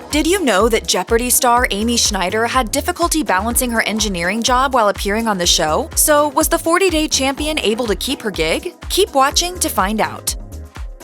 Did you know that Jeopardy star Amy Schneider had difficulty balancing her engineering job while appearing on the show? So, was the 40-day champion able to keep her gig? Keep watching to find out.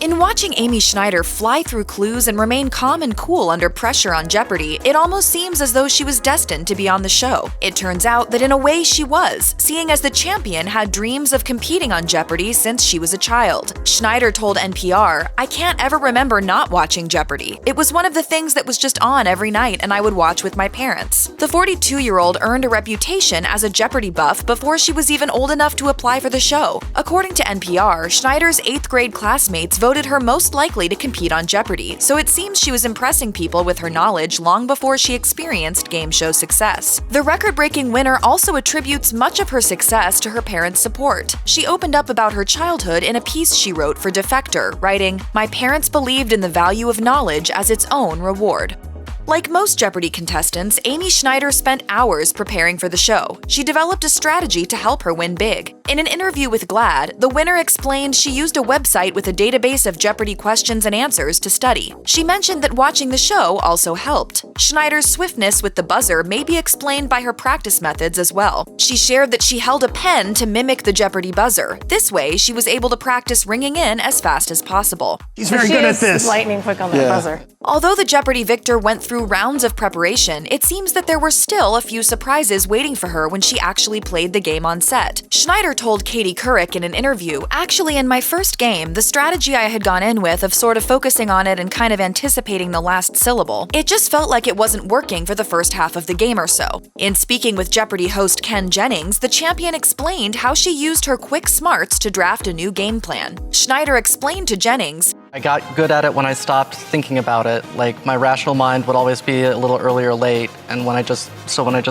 In watching Amy Schneider fly through clues and remain calm and cool under pressure on Jeopardy, it almost seems as though she was destined to be on the show. It turns out that in a way she was, seeing as the champion had dreams of competing on Jeopardy since she was a child. Schneider told NPR, "I can't ever remember not watching Jeopardy. It was one of the things that was just on every night and I would watch with my parents." The 42-year-old earned a reputation as a Jeopardy buff before she was even old enough to apply for the show. According to NPR, Schneider's 8th grade classmates voted her most likely to compete on Jeopardy, so it seems she was impressing people with her knowledge long before she experienced game show success. The record-breaking winner also attributes much of her success to her parents' support. She opened up about her childhood in a piece she wrote for Defector, writing, "My parents believed in the value of knowledge as its own reward." Like most Jeopardy contestants, Amy Schneider spent hours preparing for the show. She developed a strategy to help her win big. In an interview with GLAAD, the winner explained she used a website with a database of Jeopardy questions and answers to study. She mentioned that watching the show also helped. Schneider's swiftness with the buzzer may be explained by her practice methods as well. She shared that she held a pen to mimic the Jeopardy buzzer. This way, she was able to practice ringing in as fast as possible. She's very good at this. Lightning quick on that buzzer. Although the Jeopardy victor went through rounds of preparation, it seems that there were still a few surprises waiting for her when she actually played the game on set. Schneider told Katie Couric in an interview, "Actually, in my first game, the strategy I had gone in with of sort of focusing on it and kind of anticipating the last syllable, it just felt like it wasn't working for the first half of the game or so." In speaking with Jeopardy host Ken Jennings, the champion explained how she used her quick smarts to draft a new game plan. Schneider explained to Jennings, "I got good at it when I stopped thinking about it. Like, my rational mind would always be a little early or late, and when I just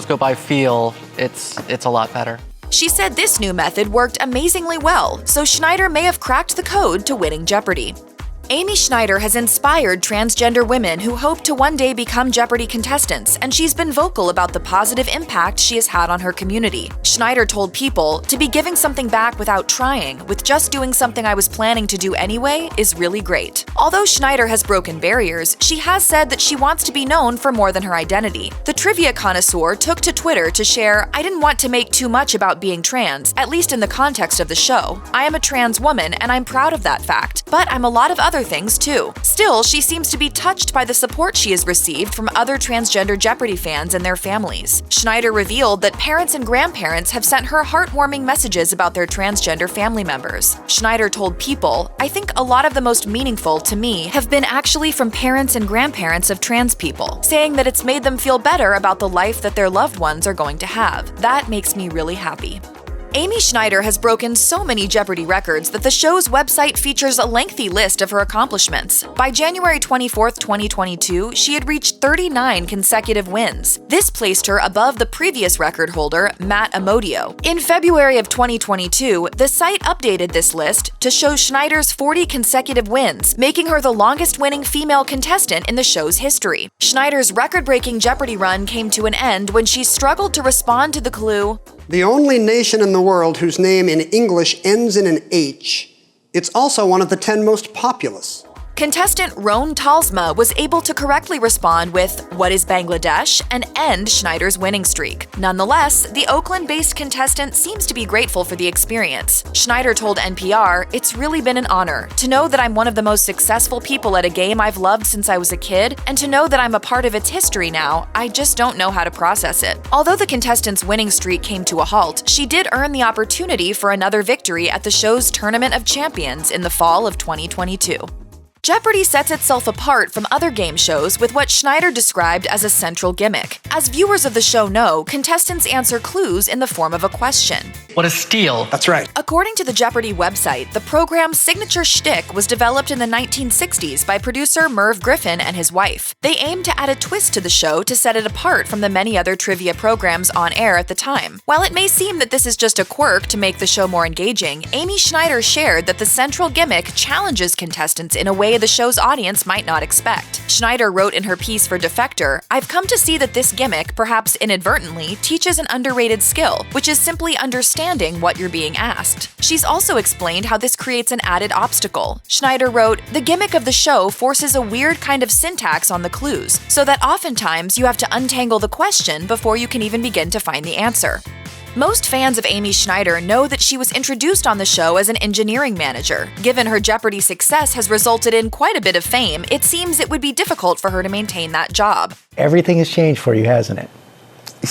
go by feel, it's a lot better." She said this new method worked amazingly well, so Schneider may have cracked the code to winning Jeopardy. Amy Schneider has inspired transgender women who hope to one day become Jeopardy contestants, and she's been vocal about the positive impact she has had on her community. Schneider told People, "To be giving something back without trying, with just doing something I was planning to do anyway, is really great." Although Schneider has broken barriers, she has said that she wants to be known for more than her identity. The trivia connoisseur took to Twitter to share, "I didn't want to make too much about being trans, at least in the context of the show. I am a trans woman, and I'm proud of that fact, but I'm a lot of other things too." Still, she seems to be touched by the support she has received from other transgender Jeopardy fans and their families. Schneider revealed that parents and grandparents have sent her heartwarming messages about their transgender family members. Schneider told People, "I think a lot of the most meaningful to me have been actually from parents and grandparents of trans people, saying that it's made them feel better about the life that their loved ones are going to have. That makes me really happy." Amy Schneider has broken so many Jeopardy records that the show's website features a lengthy list of her accomplishments. By January 24, 2022, she had reached 39 consecutive wins. This placed her above the previous record holder, Matt Amodio. In February of 2022, the site updated this list to show Schneider's 40 consecutive wins, making her the longest-winning female contestant in the show's history. Schneider's record-breaking Jeopardy run came to an end when she struggled to respond to the clue, "The only nation in the world whose name in English ends in an H. It's also one of the 10 most populous." Contestant Roan Talsma was able to correctly respond with, "What is Bangladesh?" and end Schneider's winning streak. Nonetheless, the Oakland-based contestant seems to be grateful for the experience. Schneider told NPR, "It's really been an honor to know that I'm one of the most successful people at a game I've loved since I was a kid, and to know that I'm a part of its history now. I just don't know how to process it." Although the contestant's winning streak came to a halt, she did earn the opportunity for another victory at the show's Tournament of Champions in the fall of 2022. Jeopardy sets itself apart from other game shows with what Schneider described as a central gimmick. As viewers of the show know, contestants answer clues in the form of a question. "What is steel?" That's right. According to the Jeopardy website, the program's signature shtick was developed in the 1960s by producer Merv Griffin and his wife. They aimed to add a twist to the show to set it apart from the many other trivia programs on air at the time. While it may seem that this is just a quirk to make the show more engaging, Amy Schneider shared that the central gimmick challenges contestants in a way way the show's audience might not expect. Schneider wrote in her piece for Defector, "I've come to see that this gimmick, perhaps inadvertently, teaches an underrated skill, which is simply understanding what you're being asked." She's also explained how this creates an added obstacle. Schneider wrote, "The gimmick of the show forces a weird kind of syntax on the clues, so that oftentimes you have to untangle the question before you can even begin to find the answer." Most fans of Amy Schneider know that she was introduced on the show as an engineering manager. Given her Jeopardy success has resulted in quite a bit of fame, it seems it would be difficult for her to maintain that job. Everything has changed for you, hasn't it?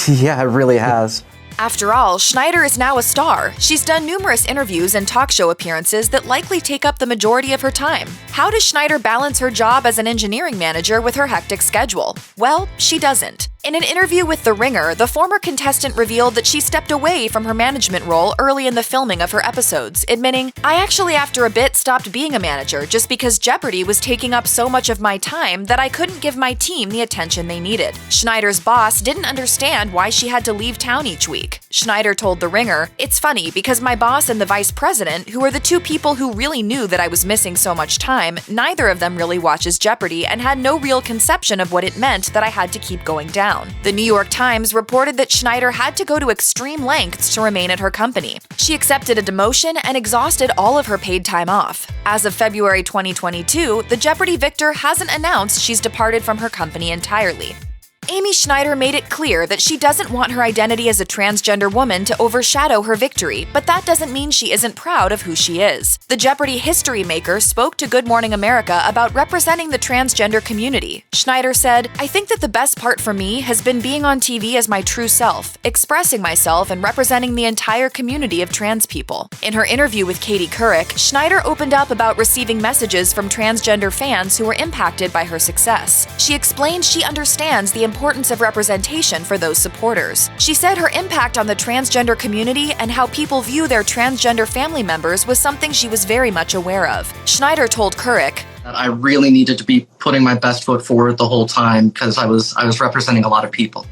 Yeah, it really has. After all, Schneider is now a star. She's done numerous interviews and talk show appearances that likely take up the majority of her time. How does Schneider balance her job as an engineering manager with her hectic schedule? Well, she doesn't. In an interview with The Ringer, the former contestant revealed that she stepped away from her management role early in the filming of her episodes, admitting, "I actually after a bit stopped being a manager just because Jeopardy was taking up so much of my time that I couldn't give my team the attention they needed." Schneider's boss didn't understand why she had to leave town each week. Schneider told The Ringer, "It's funny because my boss and the vice president, who are the two people who really knew that I was missing so much time, neither of them really watches Jeopardy and had no real conception of what it meant that I had to keep going down." The New York Times reported that Schneider had to go to extreme lengths to remain at her company. She accepted a demotion and exhausted all of her paid time off. As of February 2022, the Jeopardy victor hasn't announced she's departed from her company entirely. Amy Schneider made it clear that she doesn't want her identity as a transgender woman to overshadow her victory, but that doesn't mean she isn't proud of who she is. The Jeopardy history maker spoke to Good Morning America about representing the transgender community. Schneider said, "I think that the best part for me has been being on TV as my true self, expressing myself and representing the entire community of trans people." In her interview with Katie Couric, Schneider opened up about receiving messages from transgender fans who were impacted by her success. She explained she understands the importance of representation for those supporters. She said her impact on the transgender community and how people view their transgender family members was something she was very much aware of. Schneider told Couric, I really needed to be putting my best foot forward the whole time because I was representing a lot of people.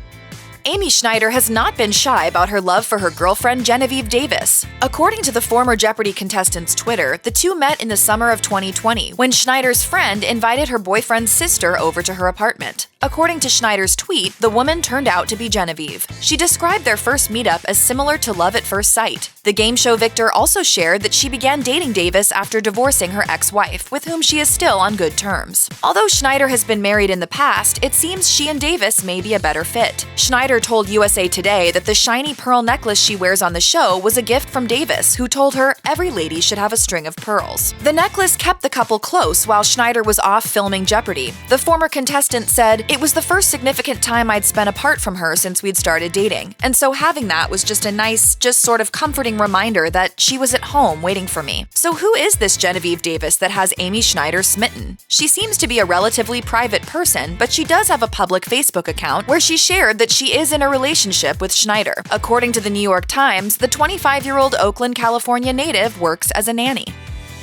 Amy Schneider has not been shy about her love for her girlfriend Genevieve Davis. According to the former Jeopardy contestant's Twitter, the two met in the summer of 2020 when Schneider's friend invited her boyfriend's sister over to her apartment. According to Schneider's tweet, the woman turned out to be Genevieve. She described their first meetup as similar to love at first sight. The game show victor also shared that she began dating Davis after divorcing her ex-wife, with whom she is still on good terms. Although Schneider has been married in the past, it seems she and Davis may be a better fit. Schneider told USA Today that the shiny pearl necklace she wears on the show was a gift from Davis, who told her every lady should have a string of pearls. The necklace kept the couple close while Schneider was off filming Jeopardy. The former contestant said, "It was the first significant time I'd spent apart from her since we'd started dating, and so having that was just a nice, just sort of comforting reminder that she was at home waiting for me." So who is this Genevieve Davis that has Amy Schneider smitten? She seems to be a relatively private person, but she does have a public Facebook account where she shared that she is in a relationship with Schneider. According to the New York Times, the 25-year-old Oakland, California native works as a nanny.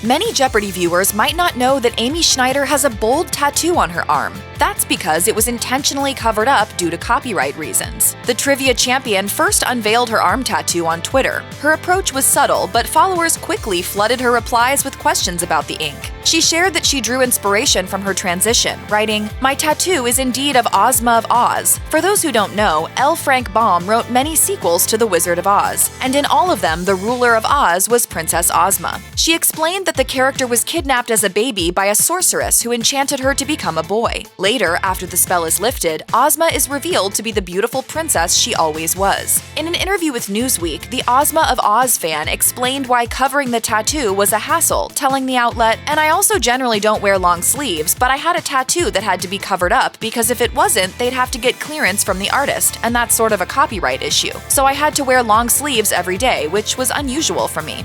Many Jeopardy viewers might not know that Amy Schneider has a bold tattoo on her arm. That's because it was intentionally covered up due to copyright reasons. The trivia champion first unveiled her arm tattoo on Twitter. Her approach was subtle, but followers quickly flooded her replies with questions about the ink. She shared that she drew inspiration from her transition, writing, "My tattoo is indeed of Ozma of Oz. For those who don't know, L. Frank Baum wrote many sequels to The Wizard of Oz, and in all of them, the ruler of Oz was Princess Ozma." She explained that the character was kidnapped as a baby by a sorceress who enchanted her to become a boy. Later, after the spell is lifted, Ozma is revealed to be the beautiful princess she always was. In an interview with Newsweek, the Ozma of Oz fan explained why covering the tattoo was a hassle, telling the outlet, "And I also generally don't wear long sleeves, but I had a tattoo that had to be covered up because if it wasn't, they'd have to get clearance from the artist, and that's sort of a copyright issue. So I had to wear long sleeves every day, which was unusual for me."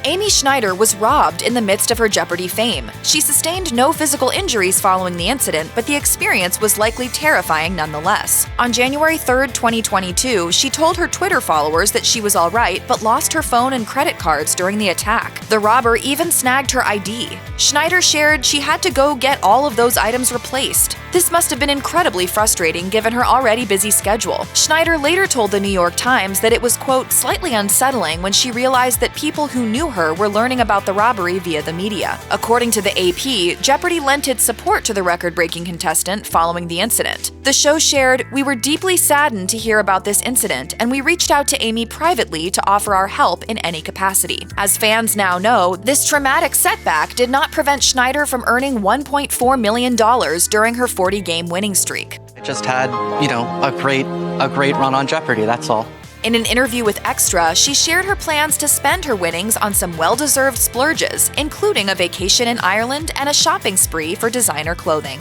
Amy Schneider was robbed in the midst of her Jeopardy fame. She sustained no physical injuries following the incident, but the experience was likely terrifying nonetheless. On January 3, 2022, she told her Twitter followers that she was all right, but lost her phone and credit cards during the attack. The robber even snagged her ID. Schneider shared she had to go get all of those items replaced. This must have been incredibly frustrating given her already busy schedule. Schneider later told the New York Times that it was, quote, "slightly unsettling when she realized that people who knew her were learning about the robbery via the media. According to the AP, Jeopardy lent its support to the record-breaking contestant following the incident. The show shared, "We were deeply saddened to hear about this incident, and we reached out to Amy privately to offer our help in any capacity." As fans now know, this traumatic setback did not prevent Schneider from earning $1.4 million during her 40-game winning streak. I just had, a great run on Jeopardy, that's all. In an interview with Extra, she shared her plans to spend her winnings on some well-deserved splurges, including a vacation in Ireland and a shopping spree for designer clothing.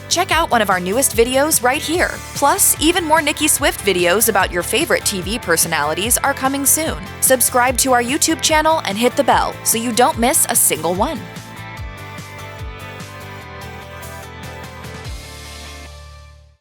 Check out one of our newest videos right here. Plus, even more Nicki Swift videos about your favorite TV personalities are coming soon. Subscribe to our YouTube channel and hit the bell so you don't miss a single one.